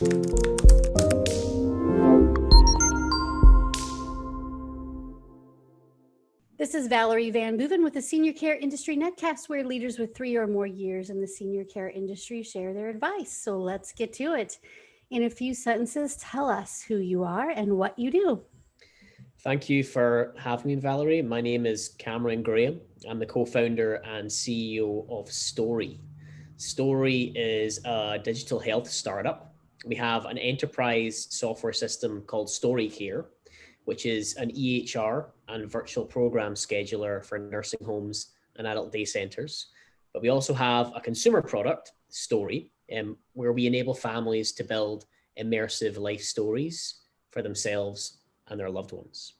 This is Valerie VanBooven with the Senior Care Industry Netcast, where leaders with 3 or more years in the senior care industry share their advice. So let's get to it. In a few sentences, tell us who you are and what you do. Thank you for having me, Valerie. My name is Cameron Graham. I'm the co-founder and CEO of Stori. Stori is a digital health startup. We have an enterprise software system called StoriiCare, which is an EHR and virtual program scheduler for nursing homes and adult day centers. But we also have a consumer product, Stori, where we enable families to build immersive life stories for themselves and their loved ones.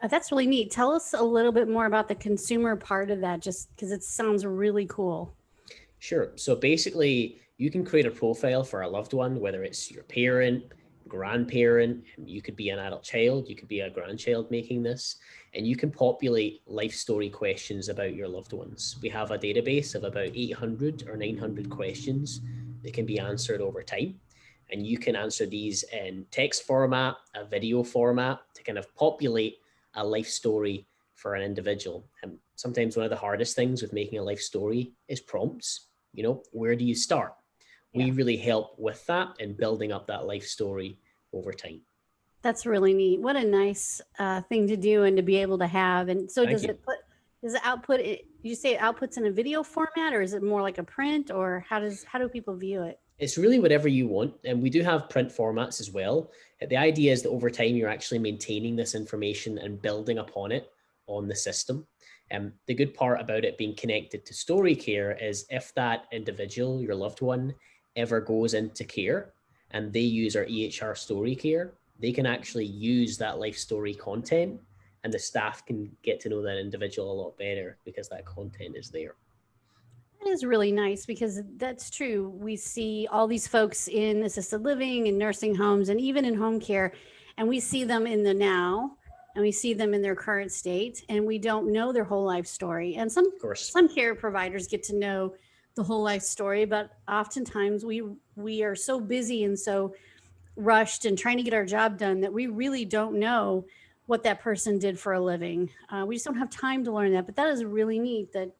That's really neat. Tell us a little bit more about the consumer part of that, just because it sounds really cool. Sure. So basically, you can create a profile for a loved one, whether it's your parent, grandparent, you could be an adult child, you could be a grandchild making this, and you can populate life story questions about your loved ones. We have a database of about 800 or 900 questions that can be answered over time. And you can answer these in text format, a video format to kind of populate a life story for an individual. And sometimes one of the hardest things with making a life story is prompts. You know, where do you start? We really help with that and building up that life story over time. That's really neat. What a nice thing to do and to be able to have. And so does it output, you say it outputs in a video format, or is it more like a print, or how do people view it? It's really whatever you want. And we do have print formats as well. The idea is that over time, you're actually maintaining this information and building upon it on the system. The good part about it being connected to StoriiCare is if that individual, your loved one, ever goes into care and they use our EHR StoriiCare, they can actually use that life story content, and the staff can get to know that individual a lot better because that content is there. That is really nice, because that's true. We see all these folks in assisted living and nursing homes and even in home care, and we see them in the now, and we see them in their current state, and we don't know their whole life story. And some care providers get to know the whole life story, but oftentimes we are so busy and so rushed and trying to get our job done that we really don't know what that person did for a living. We just don't have time to learn that. But that is really neat that,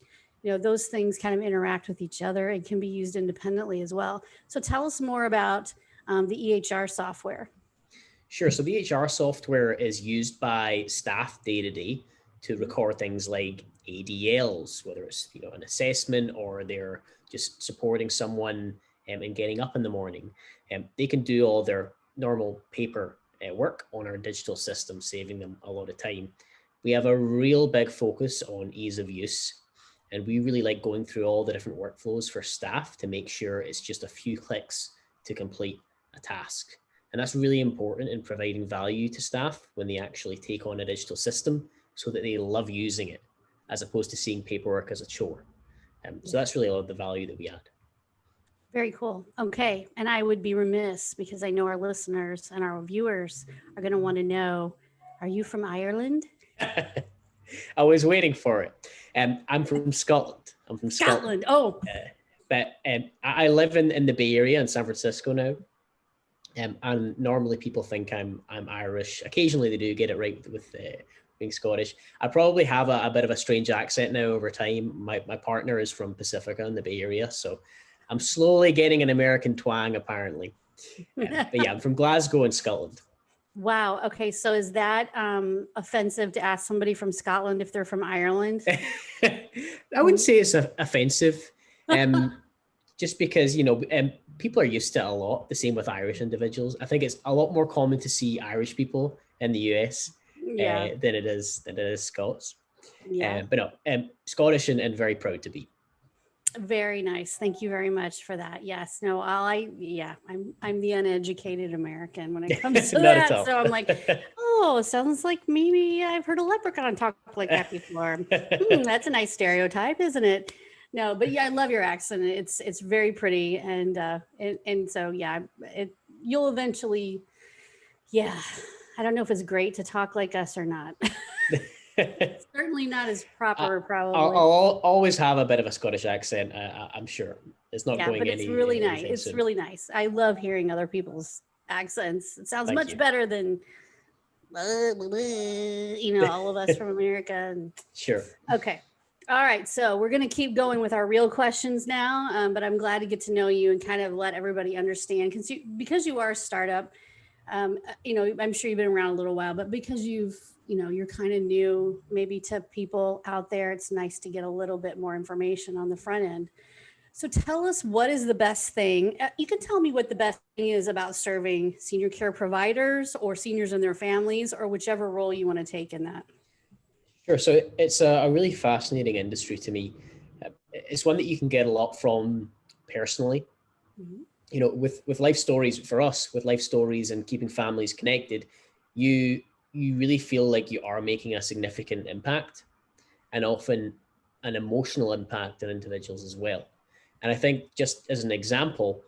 you know, those things kind of interact with each other and can be used independently as well. So tell us more about the EHR software. Sure. So the EHR software is used by staff day to day to record things like ADLs, whether it's, you know, an assessment or they're just supporting someone and getting up in the morning. They can do all their normal paper work on our digital system, saving them a lot of time. We have a real big focus on ease of use, and we really like going through all the different workflows for staff to make sure it's just a few clicks to complete a task. And that's really important in providing value to staff when they actually take on a digital system, so that they love using it as opposed to seeing paperwork as a chore. So that's really a lot of the value that we add. Very cool. Okay. And I would be remiss, because I know our listeners and our viewers are going to want to know, are you from Ireland? I was waiting for it. I'm from Scotland. I'm from Scotland. Oh. But I live in the Bay Area in San Francisco now. And normally people think I'm Irish. Occasionally they do get it right with being Scottish. I probably have a bit of a strange accent now over time. My partner is from Pacifica in the Bay Area, so I'm slowly getting an American twang apparently. But yeah, I'm from Glasgow in Scotland. Wow. Okay. So is that offensive to ask somebody from Scotland if they're from Ireland? I wouldn't say it's offensive. Just because, you know, people are used to it a lot, the same with Irish individuals. I think it's a lot more common to see Irish people in the US than it is Scots. Yeah. But no, Scottish and very proud to be. Very nice. Thank you very much for that. Yes. No, I'm the uneducated American when it comes to that. So I'm like, oh, sounds like maybe I've heard a leprechaun talk like that before. That's a nice stereotype, isn't it? No, but yeah, I love your accent. It's very pretty, and so yeah, you'll eventually, yeah. I don't know if it's great to talk like us or not. Certainly not as I, proper, I'll, probably. I'll always have a bit of a Scottish accent. I'm sure it's not Yeah, but going it's really nice. anything It's soon. really nice. I love hearing other people's accents. It sounds Thank much you. better than all of us from America. And Sure. okay. All right. So we're going to keep going with our real questions now. But I'm glad to get to know you and kind of let everybody understand because you are a startup. I'm sure you've been around a little while, but because you're kind of new maybe to people out there, it's nice to get a little bit more information on the front end. So tell us, what is the best thing? You can tell me what the best thing is about serving senior care providers or seniors and their families, or whichever role you want to take in that. Sure. So it's a really fascinating industry to me. It's one that you can get a lot from personally. Mhm. With life stories for us, with life stories and keeping families connected, you you really feel like you are making a significant impact, and often an emotional impact on individuals as well. And I think, just as an example,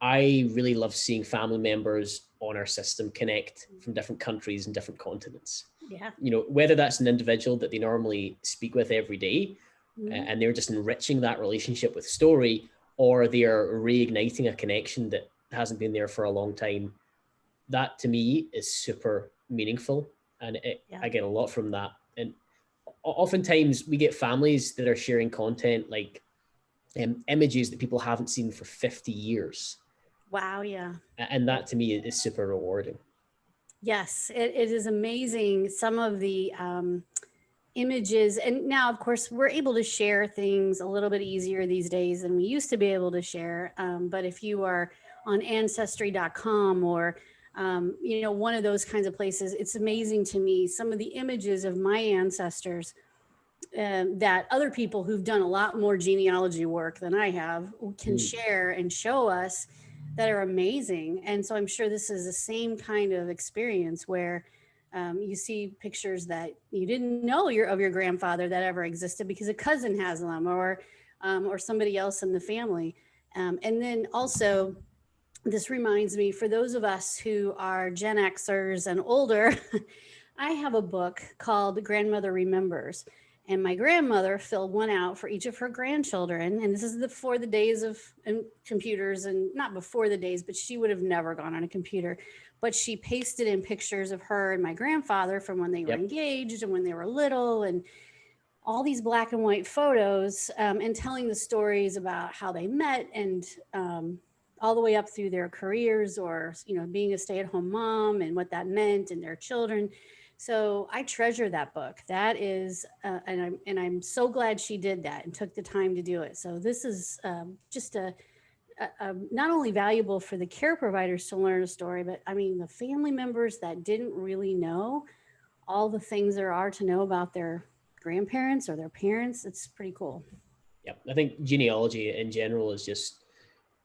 I really love seeing family members on our system connect from different countries and different continents. Yeah. Whether that's an individual that they normally speak with every day, Mhm. and they're just enriching that relationship with story, or they are reigniting a connection that hasn't been there for a long time. That to me is super meaningful, and Yeah. I get a lot from that. And oftentimes we get families that are sharing content like images that people haven't seen for 50 years, Wow. Yeah. and that to me is super rewarding. Yes, it is amazing. Some of the images, and now, of course, we're able to share things a little bit easier these days than we used to be able to share. But if you are on ancestry.com or one of those kinds of places, it's amazing to me some of the images of my ancestors that other people who've done a lot more genealogy work than I have can Mm. share and show us that are amazing. And so I'm sure this is the same kind of experience where you see pictures that you didn't know of your grandfather that ever existed because a cousin has them, or somebody else in the family. And then also, this reminds me, for those of us who are Gen Xers and older, I have a book called Grandmother Remembers. And my grandmother filled one out for each of her grandchildren. And this is before the days of computers, and not before the days, but she would have never gone on a computer. But she pasted in pictures of her and my grandfather from when they were Yep. engaged and when they were little, and all these black and white photos, and telling the stories about how they met, and all the way up through their careers, or being a stay-at-home mom and what that meant, and their children. So I treasure that book. That is, and I'm so glad she did that and took the time to do it. So this is just not only valuable for the care providers to learn a story, but I mean the family members that didn't really know all the things there are to know about their grandparents or their parents. It's pretty cool. Yep. I think genealogy in general is just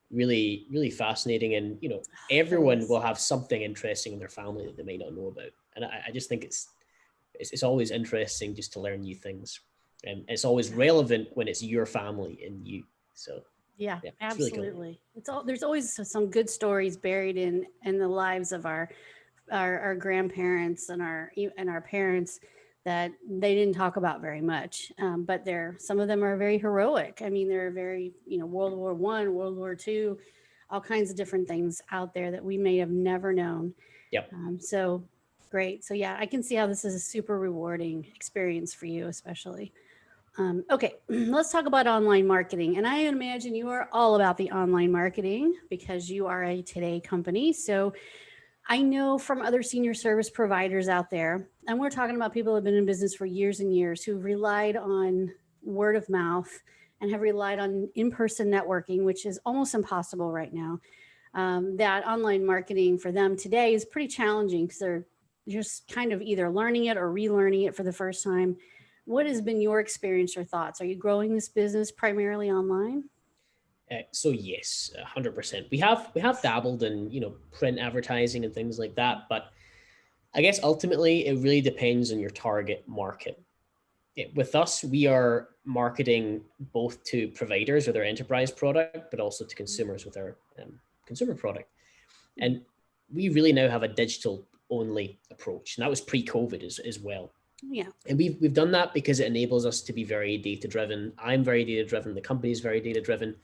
really, really fascinating. And, It everyone is. will have something interesting in their family that they may not know about. And I just think it's always interesting just to learn new things. And it's always Yeah. relevant when it's your family and you. So, Yeah, yeah, it's really cool. absolutely. There's always some good stories buried in the lives of our grandparents and our parents that they didn't talk about very much. But some of them are very heroic. I mean, they're very, World War I, World War II, all kinds of different things out there that we may have never known. Yep. So great. So yeah, I can see how this is a super rewarding experience for you, especially. Okay, let's talk about online marketing. And I imagine you are all about the online marketing because you are a today company. So I know from other senior service providers out there, and we're talking about people who have been in business for years and years, who relied on word of mouth and have relied on in person networking, which is almost impossible right now. That online marketing for them today is pretty challenging because they're just kind of either learning it or relearning it for the first time. What has been your experience or thoughts? Are you growing this business primarily online? So yes, 100%. We have dabbled in print advertising and things like that, but I guess ultimately it really depends on your target market. With us, we are marketing both to providers with our enterprise product, but also to consumers with our consumer product. And we really now have a digital only approach. And that was pre-COVID as well. Yeah. And we've done that because it enables us to be very data driven. I'm very data driven. The company is very data driven.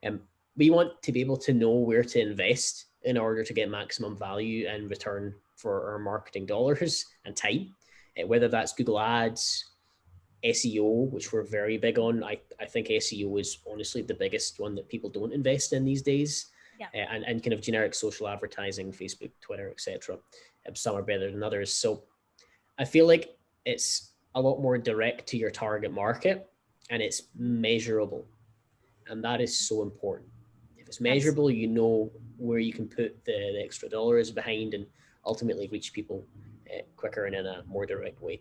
And we want to be able to know where to invest in order to get maximum value and return for our marketing dollars and time. Whether that's Google Ads, SEO, which we're very big on. I think SEO is honestly the biggest one that people don't invest in these days. Yeah. And kind of generic social advertising, Facebook, Twitter, etc. Some are better than others. So I feel like it's a lot more direct to your target market and it's measurable. And that is so important. If it's measurable, you know where you can put the extra dollars behind and ultimately reach people quicker and in a more direct way.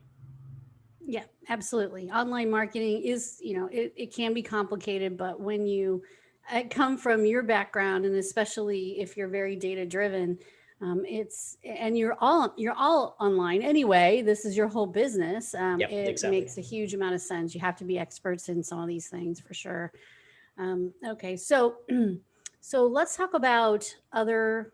Yeah, absolutely. Online marketing is, it can be complicated, but when you come from your background, and especially if you're very data driven, and you're all online anyway. This is your whole business. It exactly. makes a huge amount of sense. You have to be experts in some of these things for sure. Okay, so so let's talk about other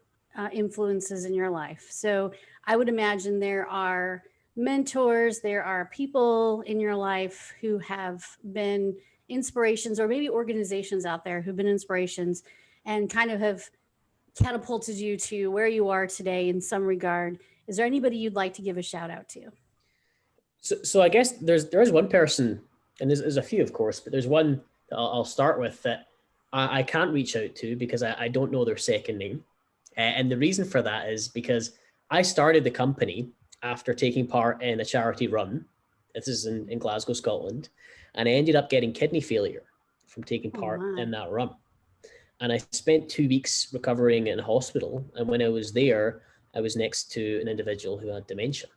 influences in your life. So I would imagine there are mentors, there are people in your life who have been inspirations, or maybe organizations out there who've been inspirations and kind of have catapulted you to where you are today in some regard. Is there anybody you'd like to give a shout out to? So I guess there is one person, and there's a few, of course, but there's one that I'll start with that I can't reach out to because I don't know their second name. And the reason for that is because I started the company after taking part in a charity run. This is in Glasgow, Scotland. And I ended up getting kidney failure from taking part in that run. And I spent 2 weeks recovering in hospital. And when I was there, I was next to an individual who had dementia.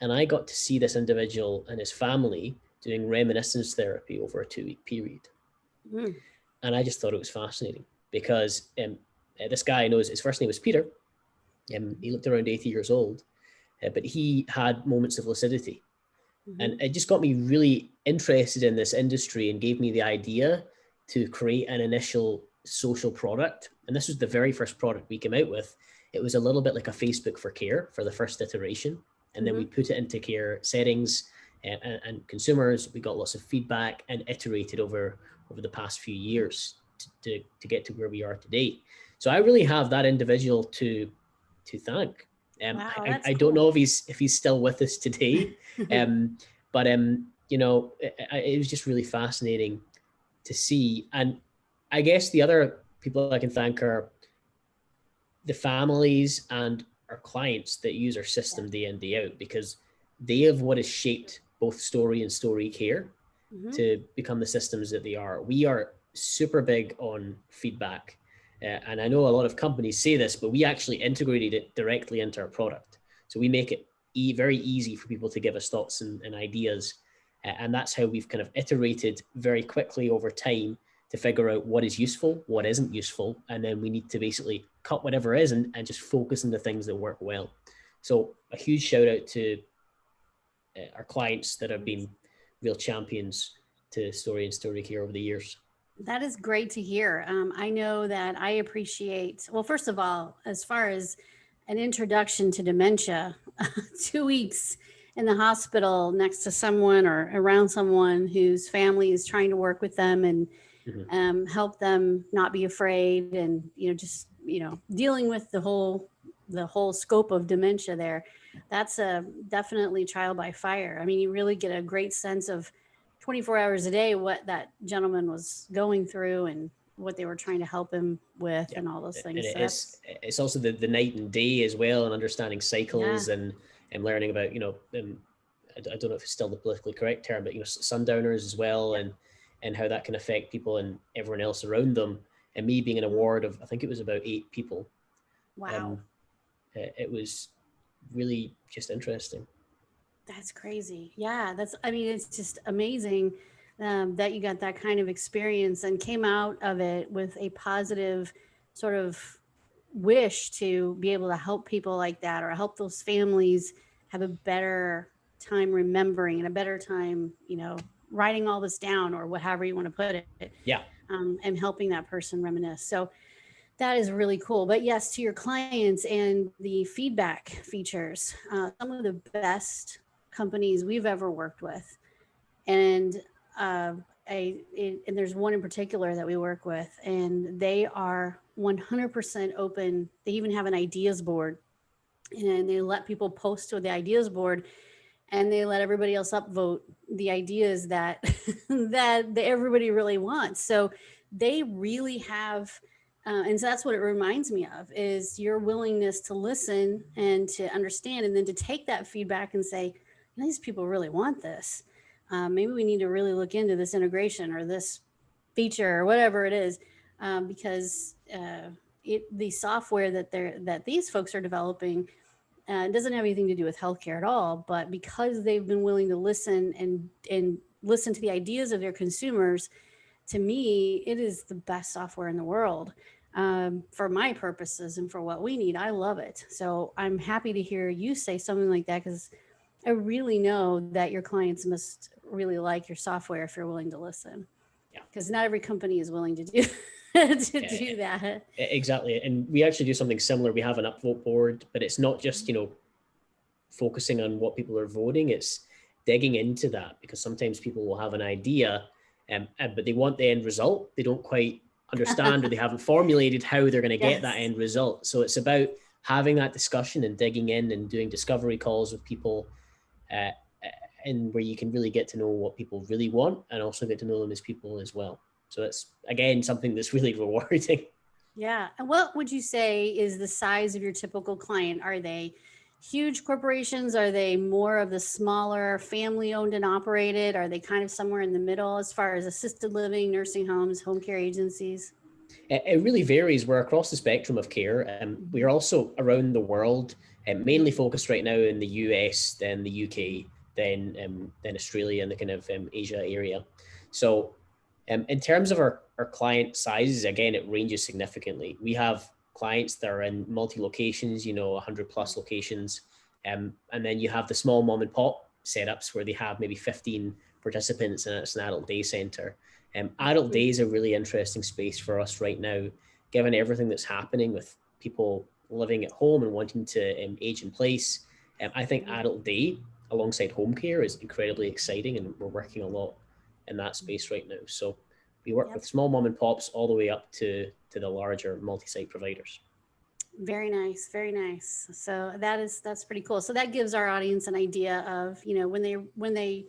And I got to see this individual and his family doing reminiscence therapy over a 2-week period. Mm. And I just thought it was fascinating because this guy, I know his first name was Peter. He looked around 80 years old, but he had moments of lucidity. Mm-hmm. And it just got me really interested in this industry and gave me the idea to create an initial social product. And this was the very first product we came out with. It was a little bit like a Facebook for care for the first iteration. And then we put it into care settings and consumers. We got lots of feedback and iterated over the past few years to get to where we are today. So I really have that individual to thank. Wow, I don't know if he's still with us today, but it was just really fascinating to see. And I guess the other people I can thank are the families and our clients that use our system day in, day out, because they have what has shaped both Story and StoriiCare to become the systems that they are. We are super big on feedback. And I know a lot of companies say this, but we actually integrated it directly into our product. So we make it very easy for people to give us thoughts and ideas. And that's how we've kind of iterated very quickly over time to figure out what is useful, what isn't useful. And then we need to basically cut whatever isn't and just focus on the things that work well. So a huge shout out to our clients that have been real champions to Story and StoriiCare over the years. That is great to hear. I know that I appreciate, well, first of all, as far as an introduction to dementia, 2 weeks in the hospital next to someone or around someone whose family is trying to work with them and help them not be afraid, and just dealing with the whole scope of dementia there. That's definitely trial by fire. I mean, you really get a great sense of 24 hours a day what that gentleman was going through and what they were trying to help him with and all those things. And it's also the night and day as well, and understanding cycles and learning about I don't know if it's still the politically correct term, but sundowners as well, and how that can affect people and everyone else around them. And me being in a ward of, I think it was about 8 people. Wow. It was really just interesting. That's crazy. Yeah, it's just amazing that you got that kind of experience and came out of it with a positive sort of wish to be able to help people like that, or help those families have a better time remembering and a better time, writing all this down, or whatever you want to put it. Yeah. And helping that person reminisce. So that is really cool. But yes, to your clients and the feedback features, some of the best companies we've ever worked with. And and there's one in particular that we work with, and they are 100% open. They even have an ideas board, and they let people post to the ideas board, and they let everybody else upvote the ideas that that everybody really wants. So they really have, and so that's what it reminds me of, is your willingness to listen and to understand, and then to take that feedback and say, these people really want this. Maybe we need to really look into this integration or this feature or whatever it is, because the software that these folks are developing it doesn't have anything to do with healthcare at all, but because they've been willing to listen and listen to the ideas of their consumers, to me, it is the best software in the world, for my purposes and for what we need. I love it. So I'm happy to hear you say something like that, because I really know that your clients must really like your software if you're willing to listen. Yeah. Because not every company is willing to do do that. Exactly. And we actually do something similar. We have an upvote board, but it's not just, focusing on what people are voting. It's digging into that, because sometimes people will have an idea, but they want the end result. They don't quite understand or they haven't formulated how they're going to get that end result. So it's about having that discussion and digging in and doing discovery calls with people, and where you can really get to know what people really want and also get to know them as people as well. So that's, again, something that's really rewarding. Yeah. And what would you say is the size of your typical client? Are they huge corporations? Are they more of the smaller family owned and operated? Are they kind of somewhere in the middle as far as assisted living, nursing homes, home care agencies? It really varies. We're across the spectrum of care. We're also around the world, mainly focused right now in the US, then the UK, then Australia and the kind of Asia area. So in terms of our client sizes, again, it ranges significantly. We have clients that are in multi-locations, 100 plus locations. And then you have the small mom and pop setups where they have maybe 15 participants and it's an adult day center. Adult day is a really interesting space for us right now, given everything that's happening with people living at home and wanting to age in place. I think adult day alongside home care is incredibly exciting, and we're working a lot in that space right now. So we work with small mom and pops all the way up to the larger multi-site providers. Very nice. Very nice. So that's pretty cool. So that gives our audience an idea of, when they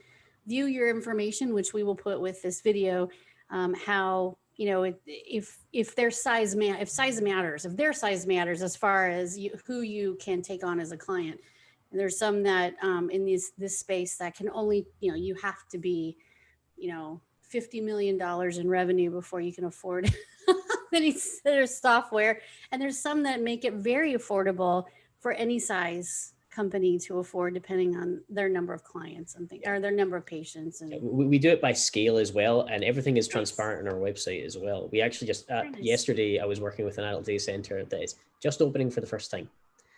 view your information, which we will put with this video, how, if their size if their size matters as far as who you can take on as a client. And there's some that in this space that can only, you have to be, $50 million in revenue before you can afford their software. And there's some that make it very affordable for any size company to afford, depending on their number of clients and things, or their number of patients. And we do it by scale as well, and everything is transparent on our website as well. We actually just yesterday I was working with an adult day center that is just opening for the first time.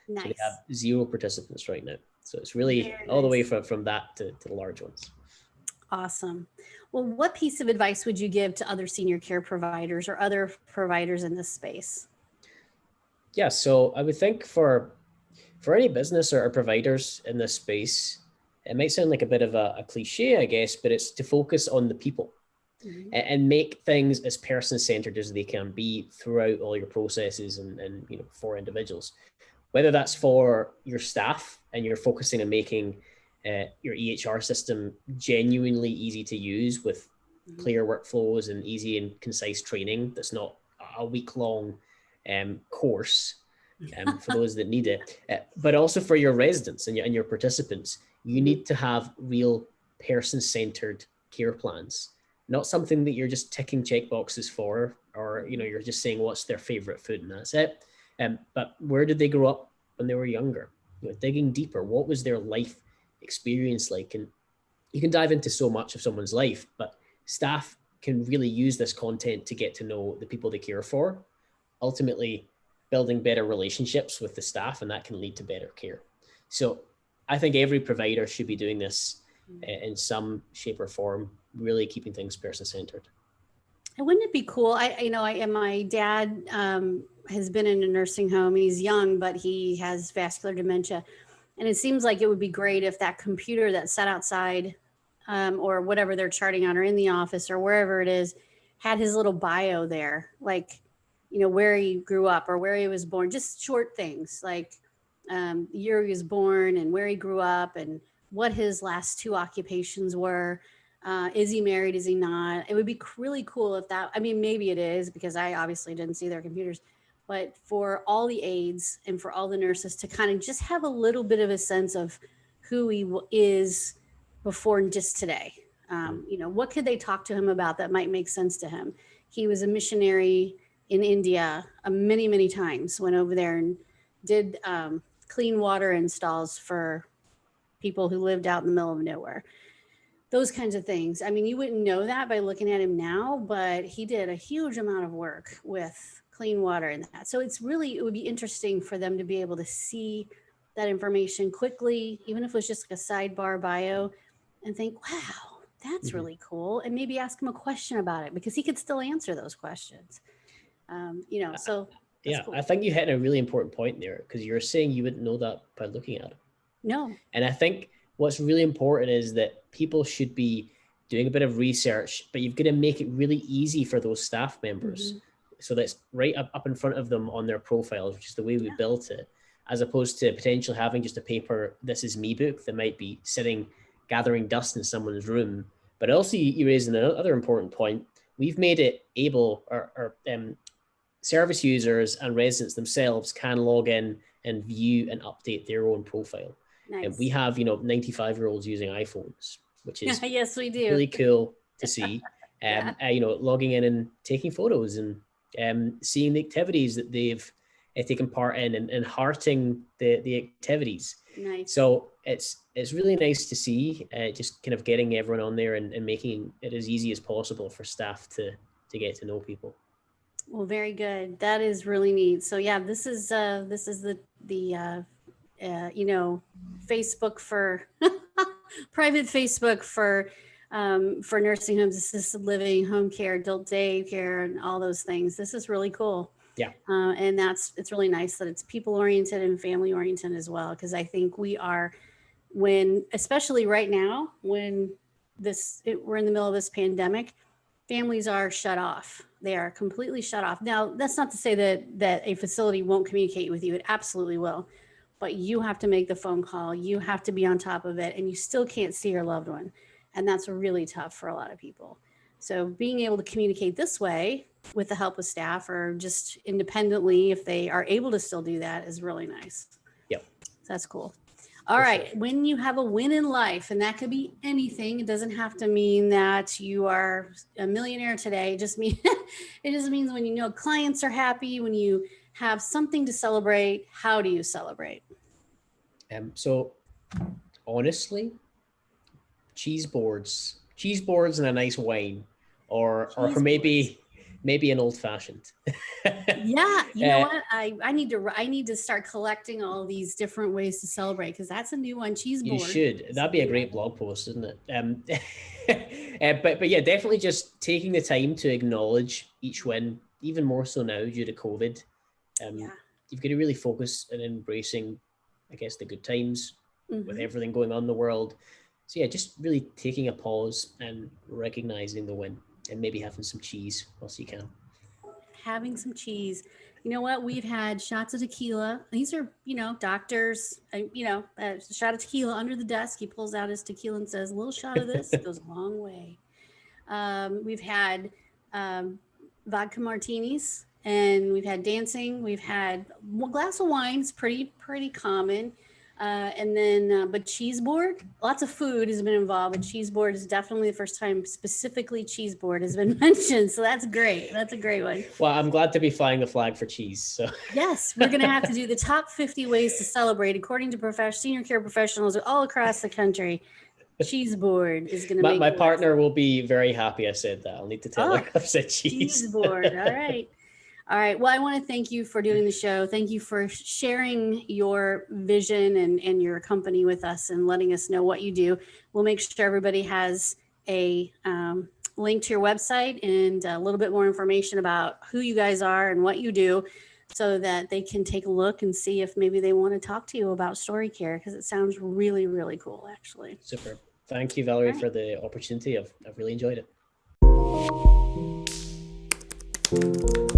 Nice. So they have 0 participants right now. So it's really all the way from that to the large ones. Awesome. Well, what piece of advice would you give to other senior care providers or other providers in this space? Yeah, so I would think for any business or providers in this space, it might sound like a bit of a cliche, I guess, but it's to focus on the people and make things as person-centered as they can be throughout all your processes and for individuals. Whether that's for your staff and you're focusing on making your EHR system genuinely easy to use with clear workflows and easy and concise training that's not a week-long course for those that need it, but also for your residents and your participants. You need to have real person-centered care plans, not something that you're just ticking checkboxes for, or you're just saying what's their favorite food and that's it. But where did they grow up when they were younger? Digging deeper, what was their life experience like? And you can dive into so much of someone's life, but staff can really use this content to get to know the people they care for, ultimately building better relationships with the staff, and that can lead to better care. So I think every provider should be doing this in some shape or form, really keeping things person-centered. And wouldn't it be cool? My dad has been in a nursing home. He's young, but he has vascular dementia. And it seems like it would be great if that computer that sat outside or whatever they're charting on or in the office or wherever it is had his little bio there, like, where he grew up or where he was born, just short things like the year he was born and where he grew up and what his last two occupations were. Is he married? Is he not? It would be really cool if that, I mean, maybe it is because I obviously didn't see their computers, but for all the aides and for all the nurses to kind of just have a little bit of a sense of who he is before just today. What could they talk to him about that might make sense to him? He was a missionary in India many, many times, went over there and did clean water installs for people who lived out in the middle of nowhere. Those kinds of things. I mean, you wouldn't know that by looking at him now, but he did a huge amount of work with clean water and that. So it would be interesting for them to be able to see that information quickly, even if it was just like a sidebar bio, and think, wow, that's really cool. And maybe ask him a question about it because he could still answer those questions. So yeah, cool. I think you hit a really important point there because you're saying you wouldn't know that by looking at it. No. And I think what's really important is that people should be doing a bit of research, but you've got to make it really easy for those staff members. So that's right up in front of them on their profiles, which is the way we built it, as opposed to potentially having just a paper, this is me book that might be sitting, gathering dust in someone's room. But also you raised another important point. We've made it able, or service users and residents themselves can log in and view and update their own profile. Nice. And we have, 95-year-olds using iPhones, which is yes, we do. really cool to see. Logging in and taking photos and seeing the activities that they've taken part in and hearting the activities. Nice. So it's really nice to see just kind of getting everyone on there and making it as easy as possible for staff to get to know people. Well, very good. That is really neat. So yeah, this is the Facebook for private Facebook for nursing homes, assisted living, home care, adult day care, and all those things. This is really cool. Yeah. And it's really nice that it's people oriented and family oriented as well. Cause I think we are especially right now, when we're in the middle of this pandemic, families are shut off. They are completely shut off. Now, that's not to say that a facility won't communicate with you. It absolutely will. But you have to make the phone call. You have to be on top of it, and you still can't see your loved one. And that's really tough for a lot of people. So being able to communicate this way with the help of staff or just independently, if they are able to still do that, is really nice. Yep. So that's cool. All right. Sure. When you have a win in life, and that could be anything, it doesn't have to mean that you are a millionaire today. It just means when clients are happy, when you have something to celebrate. How do you celebrate? So honestly, cheese boards and a nice wine, or maybe an old fashioned. Yeah, you know what? I need to start collecting all these different ways to celebrate, because that's a new one. Cheese board. You should. That'd be a great blog post, isn't it? But yeah, definitely just taking the time to acknowledge each win, even more so now due to COVID. You've got to really focus on embracing, I guess, the good times with everything going on in the world. So yeah, just really taking a pause and recognizing the win, and maybe having some cheese whilst you can. Having some cheese. You know what? We've had shots of tequila. These are, doctors, a shot of tequila under the desk. He pulls out his tequila and says, a little shot of this goes a long way. We've had vodka martinis, and we've had dancing. We've had a glass of wine. It's pretty common. And then, but cheese board, lots of food has been involved, but cheese board is definitely the first time specifically cheese board has been mentioned. So that's great. That's a great one. Well, I'm glad to be flying the flag for cheese. So yes, we're going to have to do the top 50 ways to celebrate according to senior care professionals all across the country. Cheese board is going to make my partner will be very happy I said that. I'll need to tell her I've said cheese. Cheese board. All right. Well, I want to thank you for doing the show. Thank you for sharing your vision and your company with us and letting us know what you do. We'll make sure everybody has a link to your website and a little bit more information about who you guys are and what you do. so that they can take a look and see if maybe they want to talk to you about StoriiCare, because it sounds really, really cool, actually. Super. Thank you, Valerie, Right. for the opportunity. I've really enjoyed it.